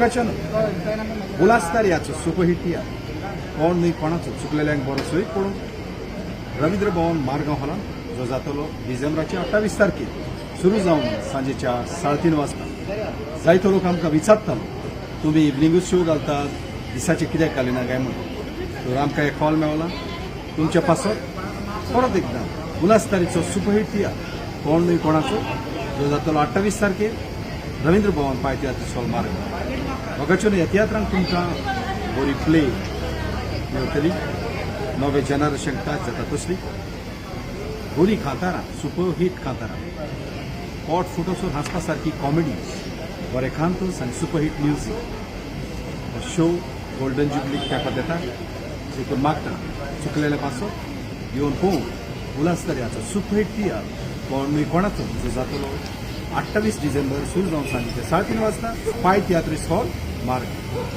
बघायचं उल्हासदार याचं सुपरहिट या कोण न्ही कोणाचो चुकलेल्यांक बरो सोयीक पडून रवींद्र भवन मारगांव हॉलांत जो जातलो डिसेंबराचे 28 तारखेर सुरू जावन सांजेच्या 3:30 वाजता जायतो लोक आमकां विचारतालो तुमी इवनिंगूच शो घालतात दिसाचे कित्याक घालिना काय म्हणून तर आमकां एक कॉल मेळ्ळा तुमच्या पासत परत एकदा उल्हासदारीचो सुपरहिट या कोण न्ही कोणाचो जो जातलो 28 तारखेर रवींद्र भवन पायथ्याचो सॉल मारगांव बघाच्यो ह्या तियात्रांक तुमकां बरी प्ले मेळटली नवे जनरेशन टच जाता तसली बरी कांतारां सुपरहिट कांतारां पॉट फुटोसून हांसपा सारकी कॉमेडी बरे कांतोस आनी सुपरहिट म्युझीक शो गोल्डन जुबलीक तेंको दिता देखून मागता चुकलेले पासो येवन पळोवंक उल्हासदार ह्याचो सुपरहिट तियार कोण न्ही कोणाचो जो जातलो 28 डिसेंबर सुरू जावन सांजेचे 3:30 वाजता पाय तियात्रीस हॉल मार्ग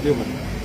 देव बरें